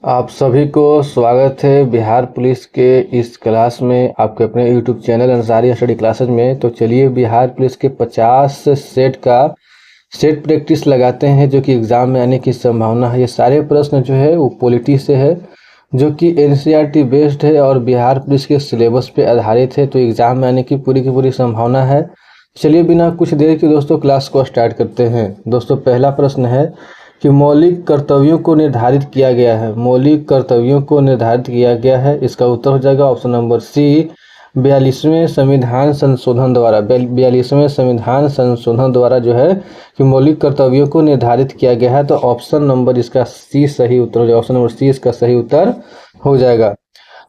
आप सभी को स्वागत है बिहार पुलिस के इस क्लास में, आपके अपने YouTube channel Ansari study classes में। तो चलिए बिहार पुलिस के 50 सेट का सेट प्रैक्टिस लगाते हैं जो कि एग्ज़ाम में आने की संभावना है। ये सारे प्रश्न जो है वो पॉलिटी से है, जो कि एनसीईआरटी बेस्ड है और बिहार पुलिस के सिलेबस पे आधारित है। तो एग्ज़ाम में आने की पूरी संभावना है। चलिए बिना कुछ देर के दोस्तों क्लास को स्टार्ट करते हैं। दोस्तों पहला प्रश्न है कि मौलिक कर्तव्यों को निर्धारित किया गया है। मौलिक कर्तव्यों को निर्धारित किया गया है, इसका उत्तर हो जाएगा ऑप्शन नंबर सी, 42वें संविधान संशोधन द्वारा। 42वें संविधान संशोधन द्वारा जो है कि मौलिक कर्तव्यों को निर्धारित किया गया है। तो ऑप्शन नंबर इसका सी सही उत्तर हो जाएगा। ऑप्शन नंबर सी इसका सही उत्तर हो जाएगा।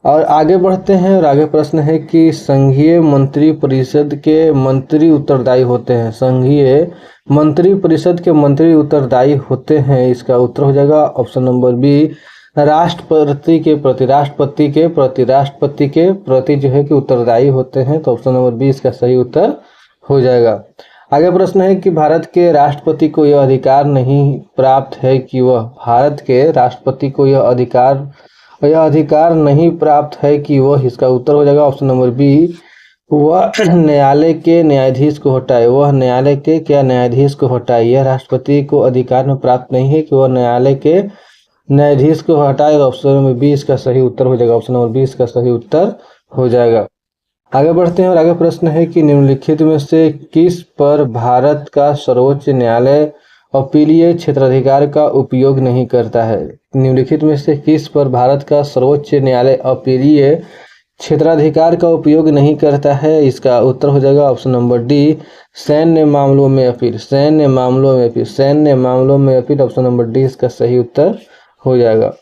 और आगे बढ़ते हैं और आगे प्रश्न है कि संघीय मंत्री परिषद के मंत्री उत्तरदायी होते हैं। संघीय मंत्री परिषद के मंत्री उत्तरदायी होते हैं, इसका उत्तर हो जाएगा ऑप्शन नंबर बी, राष्ट्रपति के प्रति। राष्ट्रपति के प्रति, राष्ट्रपति के प्रति जो है कि उत्तरदायी होते हैं। तो ऑप्शन नंबर बी इसका सही उत्तर हो जाएगा। आगे प्रश्न है कि भारत के राष्ट्रपति को यह अधिकार नहीं प्राप्त है कि वह, भारत के राष्ट्रपति को यह अधिकार नहीं प्राप्त है कि वह, इसका उत्तर हो जाएगा ऑप्शन नंबर बी, वह न्यायालय के न्यायाधीश को हटाए। वह न्यायालय के क्या न्यायाधीश को हटाए। यह राष्ट्रपति को अधिकार में प्राप्त नहीं है कि वह न्यायालय के न्यायाधीश को हटाए। ऑप्शन नंबर बी इसका सही उत्तर हो जाएगा। ऑप्शन नंबर बी इसका सही उत्तर हो जाएगा। आगे बढ़ते हैं और आगे प्रश्न है कि निम्नलिखित में से किस पर भारत का सर्वोच्च न्यायालय अपीलीय क्षेत्राधिकार का उपयोग नहीं करता है। निम्नलिखित में से किस पर भारत का सर्वोच्च न्यायालय अपीलीय क्षेत्राधिकार का उपयोग नहीं करता है। इसका उत्तर हो जाएगा ऑप्शन नंबर डी, सैन्य मामलों में अपील। सैन्य मामलों में अपील, सैन्य मामलों में अपील। ऑप्शन नंबर डी इसका सही उत्तर हो जाएगा।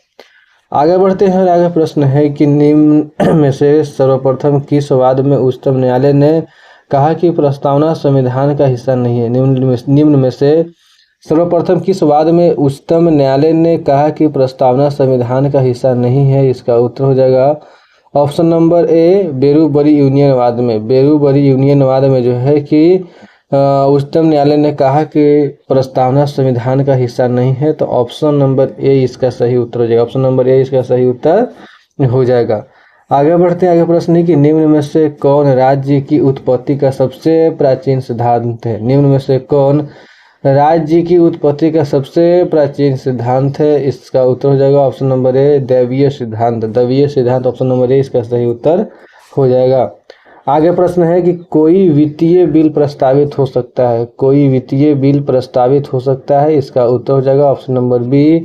आगे बढ़ते हैं और आगे प्रश्न है कि निम्न में से सर्वप्रथम किस वाद में उच्चतम न्यायालय ने कहा कि प्रस्तावना संविधान का हिस्सा नहीं है। निम्न में से सर्वप्रथम किस वाद में उच्चतम न्यायालय ने कहा कि प्रस्तावना संविधान का हिस्सा नहीं है। इसका उत्तर हो जाएगा option number A, Berubari union वाद में। बेरूबरी यूनियन वाद में जो है कि उच्चतम न्यायालय ने कहा कि प्रस्तावना संविधान का हिस्सा नहीं है। तो ऑप्शन नंबर ए इसका सही उत्तर हो जाएगा। ऑप्शन नंबर ए इसका सही उत्तर हो जाएगा। आगे बढ़ते हैं। आगे प्रश्न है कि निम्न में से कौन राज्य की उत्पत्ति का सबसे प्राचीन सिद्धांत है। निम्न में से कौन राज्य की उत्पत्ति का सबसे प्राचीन सिद्धांत है। इसका उत्तर हो जाएगा ऑप्शन नंबर ए, दैवीय सिद्धांत। दैवीय सिद्धांत ऑप्शन नंबर ए इसका सही उत्तर हो जाएगा। आगे प्रश्न है कि कोई वित्तीय बिल प्रस्तावित हो सकता है। कोई वित्तीय बिल प्रस्तावित हो सकता है। इसका उत्तर हो जाएगा ऑप्शन नंबर बी,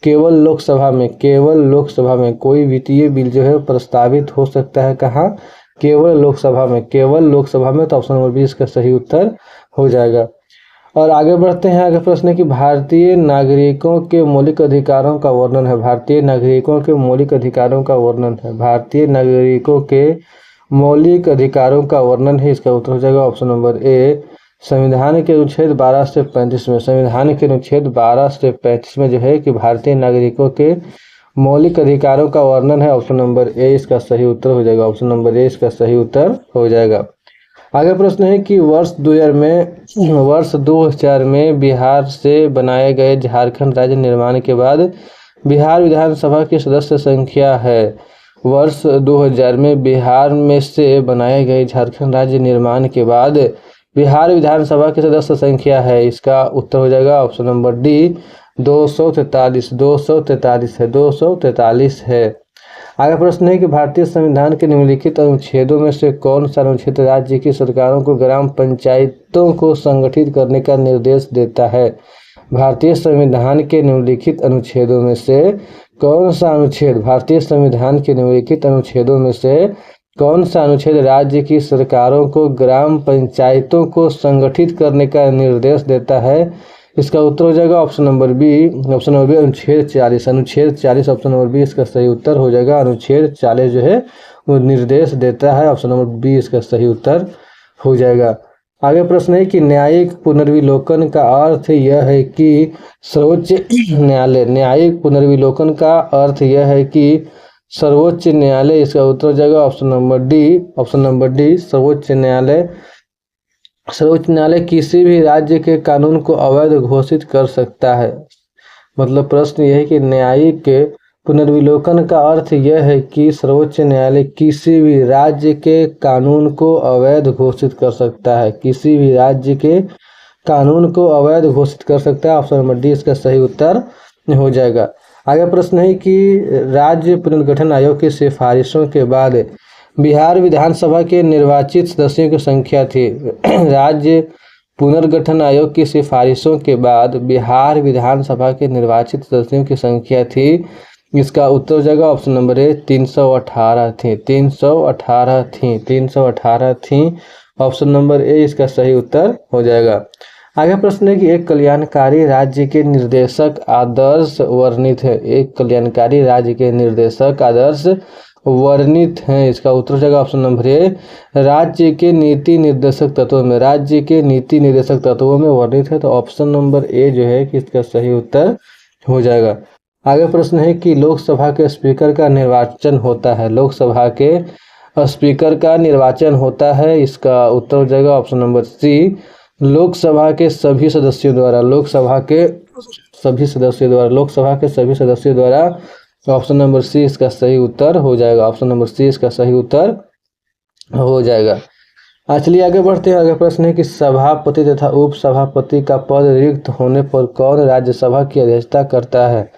केवल लोकसभा में। केवल लोकसभा में कोई वित्तीय बिल जो है प्रस्तावित हो सकता है। कहाँ? केवल लोकसभा में। केवल लोकसभा में। तो ऑप्शन नंबर बी इसका सही उत्तर हो जाएगा। और आगे बढ़ते हैं। आगे प्रश्न है कि भारतीय नागरिकों के मौलिक अधिकारों का वर्णन है। भारतीय नागरिकों के मौलिक अधिकारों का वर्णन है। भारतीय नागरिकों के मौलिक अधिकारों का वर्णन है। इसका उत्तर हो जाएगा ऑप्शन नंबर ए, संविधान के अनुच्छेद 12 से 35 में। संविधान के अनुच्छेद 12 से 35 में जो है कि भारतीय नागरिकों के मौलिक अधिकारों का वर्णन है। ऑप्शन नंबर ए इसका सही उत्तर हो जाएगा। ऑप्शन नंबर ए इसका सही उत्तर हो जाएगा। आगे प्रश्न है कि वर्ष 2000 में बिहार से बनाए गए झारखंड राज्य निर्माण के बाद बिहार विधानसभा की सदस्य संख्या है। वर्ष 2000 में बिहार में से बनाए गए झारखंड राज्य निर्माण के बाद बिहार विधानसभा की सदस्य संख्या है। इसका उत्तर हो जाएगा ऑप्शन नंबर डी, 243। 243 है। 243 है। आगे प्रश्न है कि भारतीय संविधान के निम्नलिखित अनुच्छेदों में से कौन सा अनुच्छेद राज्य की सरकारों को ग्राम पंचायतों को संगठित करने का निर्देश देता है। भारतीय संविधान के निम्नलिखित अनुच्छेदों में से कौन सा अनुच्छेद, भारतीय संविधान के निम्नलिखित अनुच्छेदों में से कौन सा अनुच्छेद राज्य की सरकारों को ग्राम पंचायतों को संगठित करने का निर्देश देता है। इसका उत्तर हो जाएगा option number B. Option number B अनुच्छेद 40। अनुच्छेद 40 ऑप्शन नंबर बी इसका सही उत्तर हो जाएगा। अनुच्छेद 40 जो है वो निर्देश देता है। ऑप्शन नंबर बी इसका सही उत्तर हो जाएगा। आगे प्रश्न है कि न्यायिक पुनर्विलोकन का अर्थ यह है कि सर्वोच्च न्यायालय, न्यायिक पुनर्विलोकन का अर्थ यह है कि सर्वोच्च न्यायालय, इसका उत्तर हो जाएगा option number D. Option number D, सर्वोच्च न्यायालय किसी भी राज्य के कानून को अवैध घोषित कर सकता है। मतलब प्रश्न यह है कि न्यायिक पुनर्विलोकन का अर्थ यह है कि सर्वोच्च न्यायालय किसी भी राज्य के कानून को अवैध घोषित कर सकता है। किसी भी राज्य के कानून को अवैध घोषित कर सकता है। ऑप्शन नंबर डी इसका सही उत्तर हो जाएगा। आगे प्रश्न है कि राज्य पुनर्गठन आयोग की सिफारिशों के बाद बिहार विधानसभा के निर्वाचित सदस्यों की संख्या थी। राज्य पुनर्गठन आयोग की सिफारिशों के बाद बिहार विधानसभा के निर्वाचित सदस्यों की संख्या थी। इसका उत्तर हो जाएगा ऑप्शन नंबर ए 318 थी। 318 थी। 318 थी। ऑप्शन नंबर ए इसका सही उत्तर हो जाएगा। आगे प्रश्न है कि एक कल्याणकारी राज्य के निर्देशक आदर्श वर्णित है। एक कल्याणकारी राज्य के निर्देशक आदर्श वर्णित हैं। इसका उत्तर हो जाएगा ऑप्शन नंबर ए राज्य के नीति निर्देशक तत्वों में। राज्य के नीति निर्देशक तत्वों में वर्णित है, तो ऑप्शन नंबर ए जो है कि इसका सही उत्तर हो जाएगा। आगे प्रश्न है कि लोकसभा के स्पीकर का निर्वाचन होता है। लोकसभा के स्पीकर का निर्वाचन होता है। इसका उत्तर हो जाएगा ऑप्शन नंबर सी लोकसभा के सभी सदस्यों द्वारा। लोकसभा के सभी सदस्यों द्वारा। ऑप्शन नंबर सी इसका सही उत्तर हो जाएगा। ऑप्शन नंबर सी इसका सही उत्तर हो जाएगा। चलिए आगे बढ़ते हैं। आगे प्रश्न है कि सभापति तथा उपसभापति का पद रिक्त होने पर कौन राज्यसभा की अध्यक्षता करता है।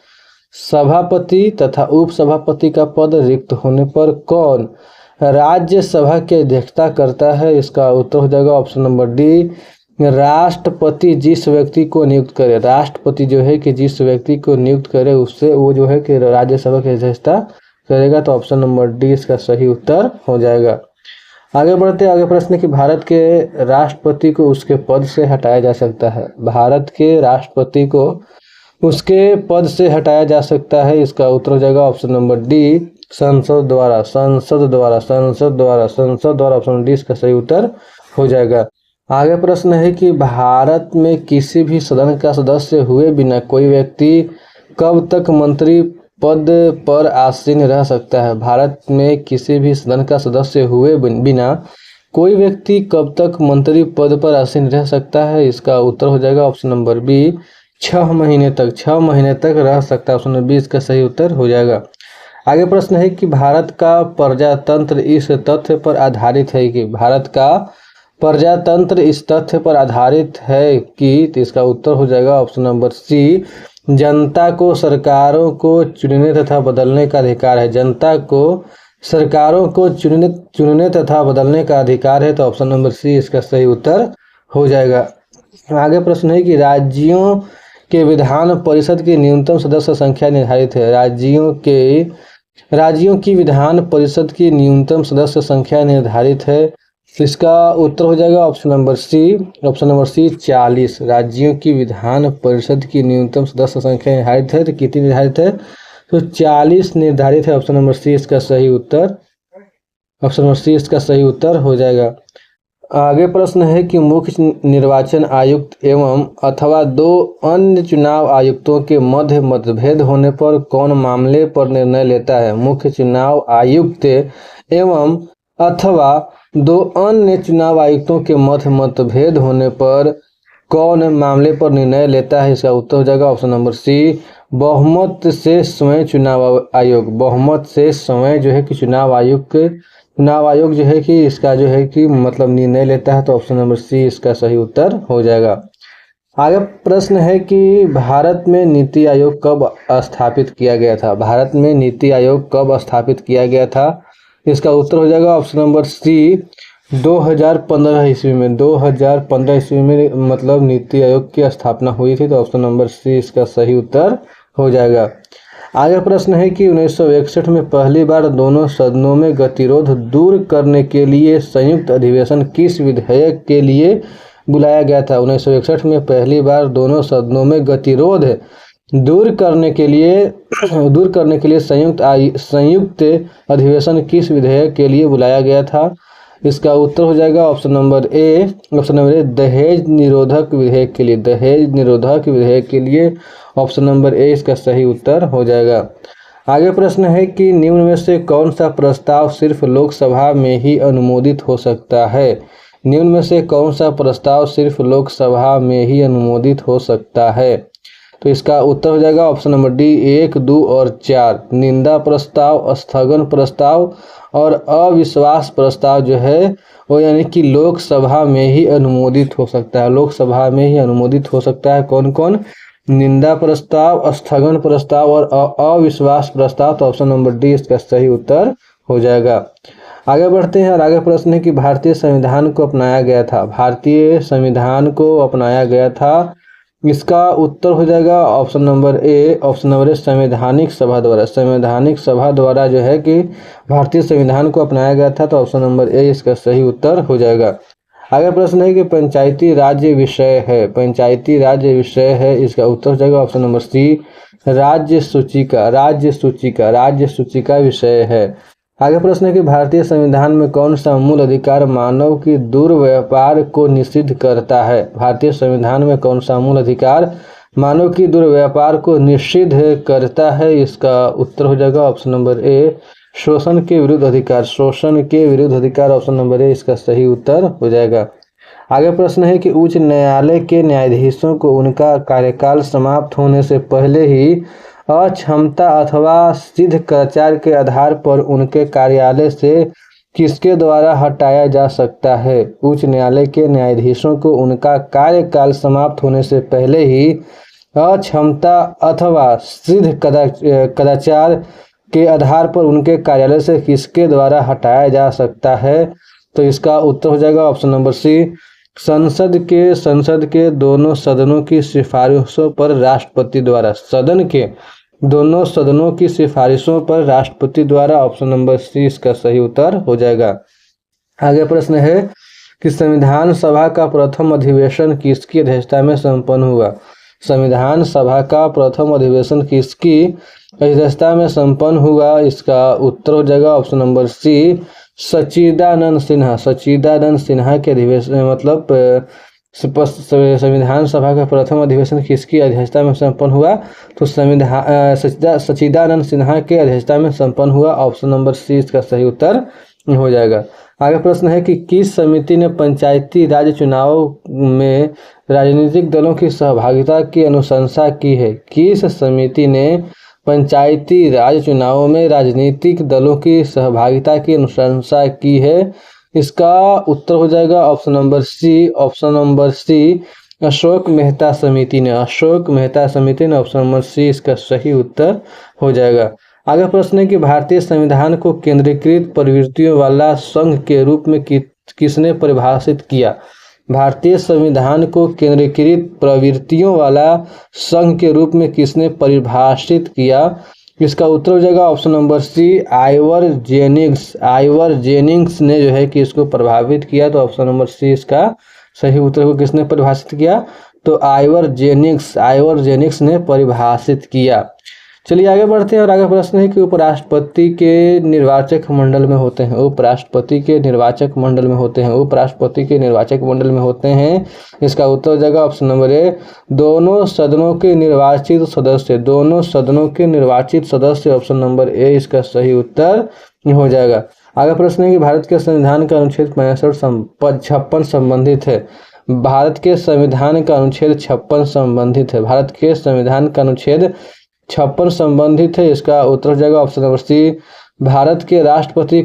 सभापति तथा उपसभापति का पद रिक्त होने पर कौन राज्यसभा की अध्यक्षता करता है। इसका उत्तर हो जाएगा ऑप्शन नंबर डी राष्ट्रपति जिस व्यक्ति को नियुक्त करे। राष्ट्रपति जो है कि जिस व्यक्ति को नियुक्त करे उससे वो जो है कि राज्यसभा की अध्यक्षता करेगा, तो ऑप्शन नंबर डी इसका सही उत्तर हो जाएगा। आगे बढ़ते हैं। आगे प्रश्न कि भारत के राष्ट्रपति को उसके पद से हटाया जा सकता है। भारत के राष्ट्रपति को उसके पद से हटाया जा सकता है। इसका उत्तर हो जाएगा ऑप्शन नंबर डी संसद द्वारा। संसद द्वारा ऑप्शन डी इसका सही उत्तर हो जाएगा। आगे प्रश्न है कि भारत में किसी भी सदन का सदस्य हुए बिना कोई व्यक्ति कब तक मंत्री पद पर आसीन रह सकता है। भारत में किसी भी सदन का सदस्य हुए बिना कोई व्यक्ति कब तक मंत्री पद पर आसीन रह सकता है। इसका उत्तर हो जाएगा ऑप्शन नंबर बी 6 महीने तक। 6 महीने तक रह सकता है। ऑप्शन नंबर बी इसका सही उत्तर हो जाएगा। आगे प्रश्न है कि भारत का प्रजातंत्र इस तथ्य पर आधारित है कि भारत का प्रजातंत्र इस तथ्य पर आधारित है कि, तो इसका उत्तर हो जाएगा ऑप्शन नंबर सी जनता को सरकारों को चुनने तथा बदलने का अधिकार है। जनता को सरकारों को चुनने तथा बदलने का अधिकार है, तो ऑप्शन नंबर सी इसका सही उत्तर हो जाएगा। आगे प्रश्न है कि राज्यों के विधान परिषद की न्यूनतम सदस्य संख्या निर्धारित है। राज्यों की विधान परिषद की न्यूनतम सदस्य संख्या निर्धारित है। इसका उत्तर हो जाएगा ऑप्शन नंबर सी 40। राज्यों की विधान परिषद की न्यूनतम सदस्य संख्या निर्धारित है, तो कितनी निर्धारित है, तो 40 निर्धारित है। ऑप्शन नंबर सी इसका सही उत्तर हो जाएगा। आगे प्रश्न है कि मुख्य निर्वाचन आयुक्त एवं अथवा 2 अन्य चुनाव आयुक्तों के मध्य मतभेद होने पर कौन मामले पर निर्णय लेता है। मुख्य चुनाव आयुक्त एवं अथवा 2 अन्य चुनाव आयुक्तों के मध्य मतभेद होने पर कौन मामले पर निर्णय लेता है। इसका उत्तर हो जाएगा ऑप्शन नंबर सी बहुमत से स्वयं चुनाव आयोग। बहुमत से स्वयं जो है कि चुनाव आयोग जो है कि इसका जो है कि मतलब निर्णय लेता है, तो ऑप्शन नंबर सी इसका सही उत्तर हो जाएगा। आगे प्रश्न है कि भारत में नीति आयोग कब स्थापित किया गया था। भारत में नीति आयोग कब स्थापित किया गया था। इसका उत्तर हो जाएगा ऑप्शन नंबर सी 2015 ईस्वी में। 2015 ईस्वी में मतलब नीति आयोग की स्थापना हुई थी, तो ऑप्शन नंबर सी इसका सही उत्तर हो जाएगा। आगे प्रश्न है कि 1961 में पहली बार दोनों सदनों में गतिरोध दूर करने के लिए संयुक्त अधिवेशन किस विधेयक के लिए बुलाया गया था। 1961 में पहली बार दोनों सदनों में गतिरोध दूर करने के लिए संयुक्त अधिवेशन किस विधेयक के लिए बुलाया गया था। इसका उत्तर हो जाएगा ऑप्शन नंबर ए दहेज निरोधक विधेयक के लिए। दहेज निरोधक विधेयक के लिए ऑप्शन नंबर ए इसका सही उत्तर हो जाएगा। आगे प्रश्न है कि निम्न में से कौन सा प्रस्ताव सिर्फ लोकसभा में ही अनुमोदित हो सकता है। निम्न में से कौन सा प्रस्ताव सिर्फ लोकसभा में ही अनुमोदित हो सकता है। तो इसका उत्तर हो जाएगा ऑप्शन नंबर डी 1, 2 और 4। निंदा प्रस्ताव, स्थगन प्रस्ताव और अविश्वास प्रस्ताव जो है वो यानी कि लोकसभा में ही अनुमोदित हो सकता है। लोकसभा में ही अनुमोदित हो सकता है। कौन कौन? निंदा प्रस्ताव, स्थगन प्रस्ताव और अविश्वास प्रस्ताव। तो ऑप्शन नंबर डी इसका सही उत्तर हो जाएगा। आगे बढ़ते हैं और आगे प्रश्न है कि भारतीय संविधान को अपनाया गया था। भारतीय संविधान को अपनाया गया था, इसका उत्तर हो जाएगा option number A. Option number A संवैधानिक सभा द्वारा। संवैधानिक सभा द्वारा जो है कि भारतीय संविधान को अपनाया गया था। तो ऑप्शन नंबर ए इसका सही उत्तर हो जाएगा। आगे प्रश्न है कि पंचायती राज्य विषय है। पंचायती राज्य विषय है, इसका उत्तर हो जाएगा ऑप्शन नंबर सी राज्य सूचिका। राज्य सूचिका, राज्य सूचिका विषय है। आगे प्रश्न है कि भारतीय संविधान में कौन सा मूल अधिकार मानव की दुर्व्यापार को निषिद्ध करता है। भारतीय संविधान में कौन सा मूल अधिकार मानव की दुर्व्यापार को निषिद्ध करता है। इसका उत्तर हो जाएगा ऑप्शन नंबर ए शोषण के विरुद्ध अधिकार। शोषण के विरुद्ध अधिकार, ऑप्शन नंबर ए इसका सही उत्तर हो जाएगा। आगे प्रश्न है कि उच्च न्यायालय के न्यायाधीशों को उनका कार्यकाल समाप्त होने से पहले ही अक्षमता अथवा सिद्ध कदाचार के आधार पर उनके कार्यालय से किसके द्वारा हटाया जा सकता है। उच्च न्यायालय के न्यायाधीशों को उनका कार्यकाल समाप्त होने से पहले ही अक्षमता अथवा सिद्ध कदाचार के आधार पर उनके कार्यालय से किसके द्वारा हटाया जा सकता है। तो इसका उत्तर हो जाएगा ऑप्शन नंबर सी संसद के दोनों सदनों की सिफारिशों पर राष्ट्रपति द्वारा। सदन के दोनों सदनों की सिफारिशों पर राष्ट्रपति द्वारा। ऑप्शन नंबर सी इसका सही उत्तर हो जाएगा। आगे प्रश्न है कि संविधान सभा का प्रथम अधिवेशन किसकी अध्यक्षता में संपन्न हुआ। संविधान सभा का प्रथम अधिवेशन किसकी अध्यक्षता में संपन्न हुआ। इसका उत्तर हो जाएगा ऑप्शन नंबर सी सच्चिदानंद सिन्हा। सच्चिदानंद सिन्हा के अधिवेशन मतलब संविधान सभा का प्रथम अधिवेशन किसकी अध्यक्षता में संपन्न हुआ। तो सच्चिदानंद सिन्हा के अध्यक्षता में संपन्न हुआ। ऑप्शन नंबर सी इसका सही उत्तर हो जाएगा। आगे प्रश्न है कि किस समिति ने पंचायती राज चुनाव में राजनीतिक दलों की सहभागिता की अनुशंसा की है। किस समिति ने पंचायती राज चुनावों में राजनीतिक दलों की सहभागिता की अनुशंसा की है। इसका उत्तर हो जाएगा option number C. Option number C Ashok Mehta समिति ने। अशोक मेहता समिति ने। ऑप्शन नंबर सी इसका सही उत्तर हो जाएगा। आगे प्रश्न है कि भारतीय संविधान को केंद्रीकृत प्रवृत्तियों वाला संघ के रूप में किसने परिभाषित किया। भारतीय संविधान को केंद्रीकृत प्रवृत्तियों वाला संघ के रूप में किसने परिभाषित किया। इसका उत्तर हो जाएगा option number C Ivor Jennings. Ivor Jennings ने जो है कि इसको प्रभावित किया। तो ऑप्शन नंबर सी इसका सही उत्तर को किसने परिभाषित किया। तो आइवर जेनिंग्स ने परिभाषित किया। चलिए आगे बढ़ते हैं और आगे प्रश्न है कि उपराष्ट्रपति के निर्वाचक मंडल में होते हैं। उपराष्ट्रपति के निर्वाचक मंडल में होते हैं। उपराष्ट्रपति के निर्वाचक मंडल में होते हैं। इसका उत्तर हो जाएगा ऑप्शन नंबर ए दोनों सदनों के निर्वाचित सदस्य। दोनों सदनों के निर्वाचित सदस्य। ऑप्शन नंबर ए इसका सही उत्तर हो जाएगा। आगे प्रश्न है कि भारत के संविधान का अनुच्छेद 56 संबंधित है। भारत के संविधान का अनुच्छेद 56 संबंधित है। भारत के संविधान का अनुच्छेद 56 संबंधित है। इसका उत्तर हो जाएगा ऑप्शन नंबर सी भारत के राष्ट्रपति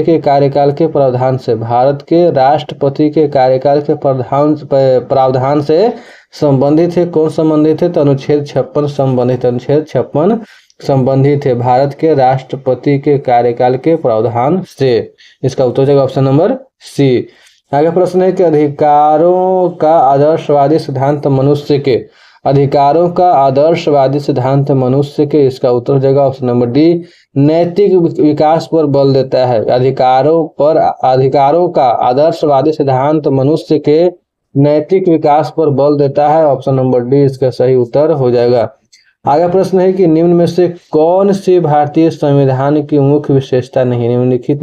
के कार्यकाल के प्रावधान से। भारत के राष्ट्रपति के कार्यकाल के प्रावधान से संबंधित है। कौन संबंधित है। तो अनुच्छेद 56 संबंधित। अनुच्छेद 56 संबंधित है भारत के राष्ट्रपति के कार्यकाल के प्रावधान से। इसका उत्तर हो जाएगा ऑप्शन नंबर सी। आगे प्रश्न है कि अधिकारों का आदर्शवादी सिद्धांत मनुष्य के। अधिकारों का आदर्शवादी सिद्धांत मनुष्य के। इसका उत्तर हो जाएगा ऑप्शन नंबर डी नैतिक विकास पर बल देता है। अधिकारों का आदर्शवादी सिद्धांत मनुष्य के नैतिक विकास पर बल देता है। ऑप्शन नंबर डी इसका सही उत्तर हो जाएगा। आगे प्रश्न है कि निम्न में से कौन सी भारतीय संविधान की मुख्य विशेषता नहीं। निम्नलिखित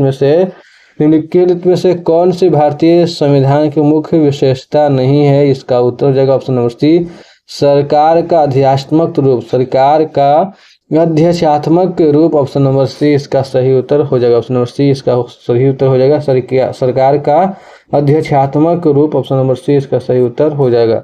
में से कौन सी भारतीय संविधान की मुख्य विशेषता नहीं है। इसका उत्तर हो जाएगा ऑप्शन नंबर सी सरकार का अध्यात्मक रूप। सरकार का अध्यक्षात्मक रूप। ऑप्शन नंबर सी इसका सही उत्तर हो जाएगा। ऑप्शन नंबर सी इसका सही उत्तर हो जाएगा सरकार का अध्यक्षात्मक रूप। ऑप्शन नंबर सी इसका सही उत्तर हो जाएगा।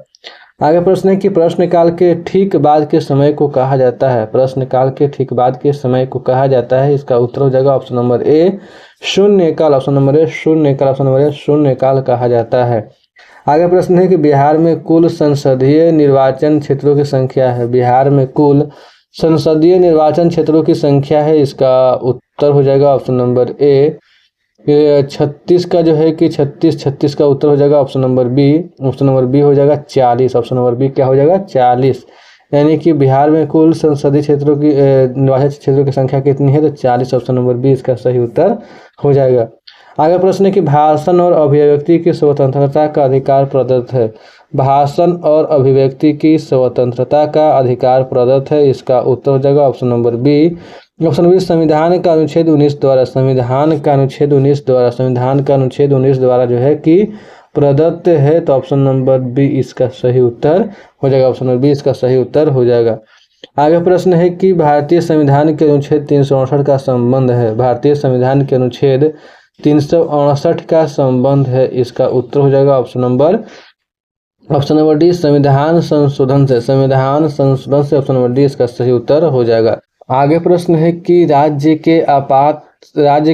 आगे प्रश्न है कि प्रश्नकाल के ठीक बाद के समय को कहा जाता है। प्रश्नकाल के ठीक बाद के समय को कहा जाता है, इसका उत्तर हो जाएगा ऑप्शन नंबर ए शून्यकाल। ऑप्शन नंबर ए शून्यकाल। ऑप्शन नंबर ए शून्यकाल कहा जाता है। आगे प्रश्न है कि बिहार में कुल संसदीय निर्वाचन क्षेत्रों की संख्या है। बिहार में कुल संसदीय निर्वाचन क्षेत्रों की संख्या है, इसका उत्तर हो जाएगा ऑप्शन नंबर ए 36 का जो है कि 36 का उत्तर हो जाएगा option number B. Option number B हो जाएगा 40। ऑप्शन नंबर बी क्या हो जाएगा 40। यानी कि बिहार में कुल संसदीय क्षेत्रों की निर्वाचन क्षेत्रों की संख्या कितनी है, तो 40। ऑप्शन नंबर बी इसका सही उत्तर हो जाएगा। आगे प्रश्न है कि भाषण और अभिव्यक्ति की स्वतंत्रता का अधिकार प्रदत्त है। भाषण और अभिव्यक्ति की स्वतंत्रता का अधिकार प्रदत्त है, इसका उत्तर हो जाएगा option number B. Option B संविधान का अनुच्छेद 19 द्वारा संविधान का अनुच्छेद 19 द्वारा जो है कि प्रदत्त है, तो ऑप्शन नंबर बी इसका सही उत्तर हो जाएगा। ऑप्शन नंबर बी इसका सही उत्तर हो जाएगा। आगे प्रश्न है कि भारतीय संविधान के अनुच्छेद 368 का संबंध है। भारतीय संविधान के अनुच्छेद 368 का संबंध है, इसका उत्तर हो जाएगा ऑप्शन नंबर डी संविधान संशोधन से। संविधान संशोधन से ऑप्शन नंबर डी इसका सही उत्तर हो जाएगा। आगे प्रश्न है कि राज्य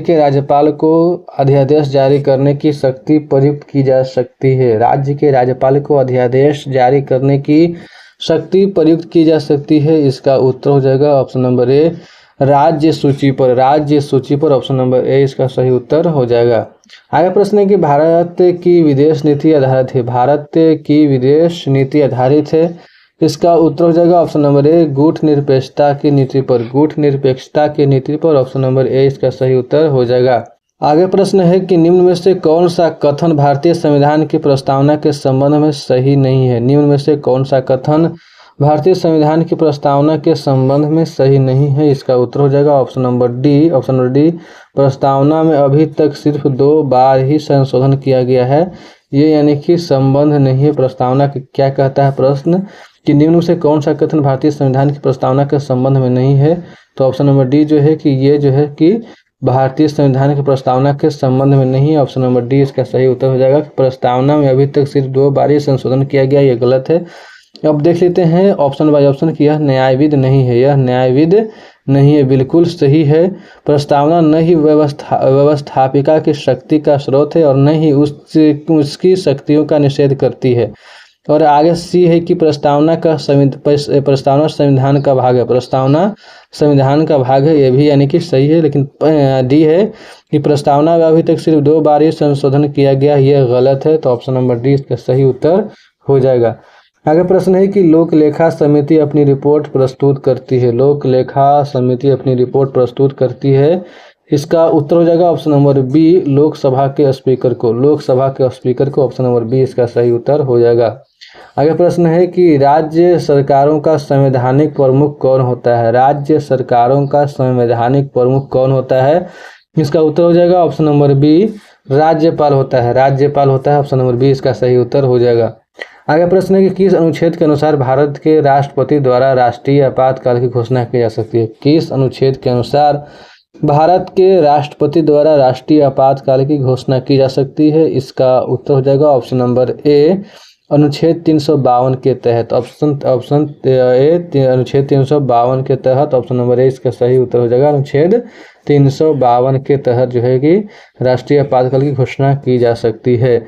के राज्यपाल को अध्यादेश जारी करने की शक्ति प्रयुक्त की जा सकती है। राज्य के राज्यपाल को अध्यादेश जारी करने की शक्ति प्रयुक्त की जा सकती है, इसका उत्तर हो जाएगा ऑप्शन नंबर ए राज्य सूची पर। राज्य सूची पर ऑप्शन नंबर ए इसका सही उत्तर हो जाएगा। आगे प्रश्न है कि भारत की विदेश नीति आधारित है। भारत की विदेश नीति आधारित है, इसका उत्तर हो जाएगा ऑप्शन नंबर ए गुट निरपेक्षता की नीति पर। गुट निरपेक्षता की नीति पर ऑप्शन नंबर ए इसका सही उत्तर हो जाएगा। आगे प्रश्न है कि निम्न में से कौन सा कथन भारतीय संविधान की प्रस्तावना के संबंध में सही नहीं है। निम्न में से कौन सा कथन भारतीय संविधान की प्रस्तावना के संबंध में सही नहीं है, इसका उत्तर हो जाएगा option number D. Option number D प्रस्तावना में अभी तक सिर्फ 2 बार ही संशोधन किया गया है, ये यानी कि संबंध नहीं है। प्रस्तावना क्या कहता है प्रश्न कि निम्न में से कौन सा कथन भारतीय संविधान की प्रस्तावना के संबंध में नहीं है, तो ऑप्शन नंबर डी जो है कि ये जो है कि भारतीय संविधान की प्रस्तावना के संबंध में नहीं है। ऑप्शन नंबर डी इसका सही उत्तर हो जाएगा। प्रस्तावना में अभी तक सिर्फ 2 बार ही संशोधन किया गया, ये गलत है। अब देख लेते हैं ऑप्शन बाय ऑप्शन कि यह न्यायविद नहीं है। यह न्यायविद नहीं है, बिल्कुल सही है। प्रस्तावना न ही व्यवस्थापिका की शक्ति का स्रोत है और न ही उसकी शक्तियों का निषेध करती है। और आगे सी है कि प्रस्तावना संविधान का भाग है। प्रस्तावना संविधान का भाग है, ये भी यानी कि सही है। लेकिन डी है कि प्रस्तावना में अभी तक सिर्फ 2 बार ही संशोधन किया गया, यह गलत है। तो ऑप्शन नंबर डी इसका सही उत्तर हो जाएगा। आगे प्रश्न है कि लोक लेखा समिति अपनी रिपोर्ट प्रस्तुत करती है। लोक लेखा समिति अपनी रिपोर्ट प्रस्तुत करती है, इसका उत्तर हो जाएगा ऑप्शन नंबर बी लोकसभा के स्पीकर को। लोकसभा के स्पीकर को ऑप्शन नंबर बी इसका सही उत्तर हो जाएगा। आगे प्रश्न है कि राज्य सरकारों का संवैधानिक प्रमुख कौन होता है। राज्य सरकारों का संवैधानिक प्रमुख कौन होता है, इसका उत्तर हो जाएगा ऑप्शन नंबर बी राज्यपाल होता है। राज्यपाल होता है, ऑप्शन नंबर बी इसका सही उत्तर हो जाएगा। आगे प्रश्न है कि किस अनुच्छेद के अनुसार भारत के राष्ट्रपति द्वारा राष्ट्रीय आपातकाल की घोषणा की जा सकती है। किस अनुच्छेद के अनुसार भारत के राष्ट्रपति द्वारा राष्ट्रीय आपातकाल की घोषणा की जा सकती है, इसका उत्तर हो जाएगा ऑप्शन नंबर ए अनुच्छेद 352 के तहत। ऑप्शन ए अनुच्छेद 352 के तहत ऑप्शन नंबर ए इसका सही उत्तर हो जाएगा। अनुच्छेद 352 के तहत जो है कि राष्ट्रीय आपातकाल की घोषणा की जा सकती है।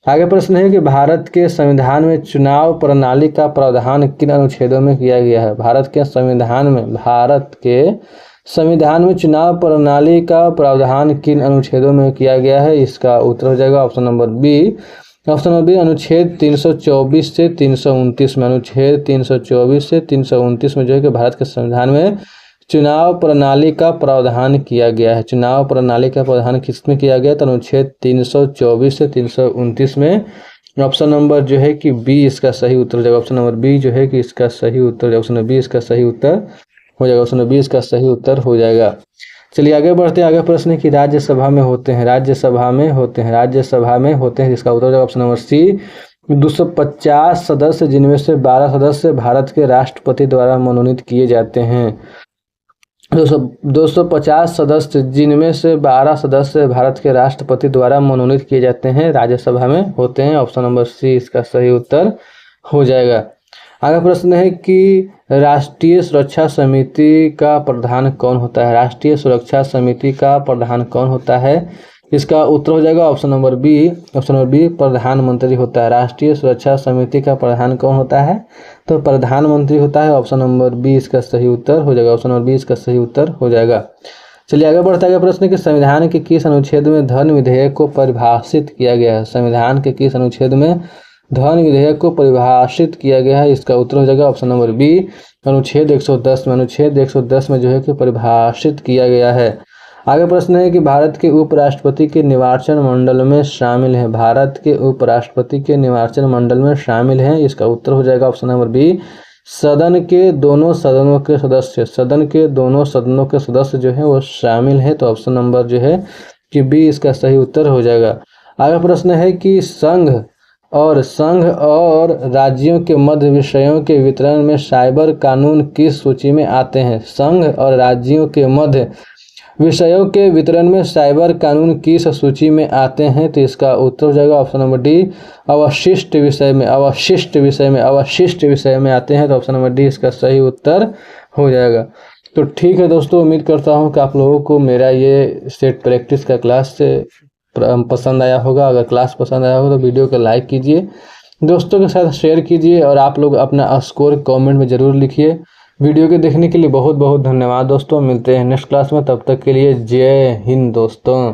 आगे प्रश्न है कि भारत के संविधान में चुनाव प्रणाली का प्रावधान किन अनुच्छेदों में किया गया है। भारत के संविधान में चुनाव प्रणाली का प्रावधान किन अनुच्छेदों में किया गया है, इसका उत्तर हो जाएगा option number B. Option number B अनुच्छेद 324 से 329 में। अनुच्छेद 324 से 329 में जो है कि भारत के संविधान में चुनाव प्रणाली का प्रावधान किया गया है। चुनाव प्रणाली का प्रावधान किसमें किया गया, तो अनुच्छेद 324 से 329 में। ऑप्शन नंबर जो है कि बी इसका सही उत्तर हो जाएगा। ऑप्शन नंबर बी जो है कि इसका सही उत्तर, ऑप्शन नंबर बी इसका सही उत्तर हो जाएगा। ऑप्शन नंबर बी इसका सही उत्तर हो जाएगा। चलिए आगे बढ़ते हैं। आगे प्रश्न है कि राज्यसभा में होते हैं, राज्यसभा में होते हैं, इसका उत्तर हो जाएगा ऑप्शन नंबर सी 250 सदस्य, जिनमें से 12 सदस्य भारत के राष्ट्रपति द्वारा मनोनीत किए जाते हैं। 250 सदस्य, जिनमें से 12 सदस्य भारत के राष्ट्रपति द्वारा मनोनीत किए जाते हैं, राज्यसभा में होते हैं। ऑप्शन नंबर सी इसका सही उत्तर हो जाएगा। आगे प्रश्न है कि राष्ट्रीय सुरक्षा समिति का प्रधान कौन होता है? राष्ट्रीय सुरक्षा समिति का प्रधान कौन होता है? इसका उत्तर हो जाएगा option number B. Option number B प्रधानमंत्री होता है। राष्ट्रीय सुरक्षा समिति का प्रधान कौन होता है? तो प्रधानमंत्री होता है। ऑप्शन नंबर बी इसका सही उत्तर हो जाएगा। ऑप्शन नंबर बी इसका सही उत्तर हो जाएगा। चलिए आगे बढ़ता है प्रश्न कि संविधान के किस अनुच्छेद में धन विधेयक को परिभाषित किया गया है? संविधान के किस अनुच्छेद में धन विधेयक को परिभाषित किया गया है? इसका उत्तर हो जाएगा ऑप्शन नंबर बी अनुच्छेद 110 में। अनुच्छेद 110 में जो है कि परिभाषित किया गया है। आगे प्रश्न है कि भारत के उपराष्ट्रपति के निर्वाचन मंडल में शामिल है। भारत के उपराष्ट्रपति के निर्वाचन मंडल में शामिल है। इसका उत्तर हो जाएगा ऑप्शन नंबर बी सदन के दोनों सदनों के सदस्य। सदन के दोनों सदनों के सदस्य जो है वो शामिल है। तो ऑप्शन नंबर जो है कि बी इसका सही उत्तर हो जाएगा। आगे प्रश्न है कि संघ और राज्यों के मध्य विषयों के वितरण में साइबर कानून किस सूची में आते हैं? संघ और राज्यों के मध्य विषयों के वितरण में साइबर कानून किस सूची में आते हैं? तो इसका उत्तर हो जाएगा ऑप्शन नंबर डी अवशिष्ट विषय में। अवशिष्ट विषय में आते हैं। तो ऑप्शन नंबर डी इसका सही उत्तर हो जाएगा। तो ठीक है दोस्तों, उम्मीद करता हूं कि आप लोगों को मेरा ये सेट प्रैक्टिस का क्लास पसंद आया होगा। अगर क्लास पसंद आया हो तो वीडियो को लाइक कीजिए, दोस्तों के साथ शेयर कीजिए और आप लोग अपना स्कोर कमेंट में ज़रूर लिखिए। वीडियो के देखने के लिए बहुत बहुत धन्यवाद दोस्तों। मिलते हैं नेक्स्ट क्लास में, तब तक के लिए जय हिंद दोस्तों।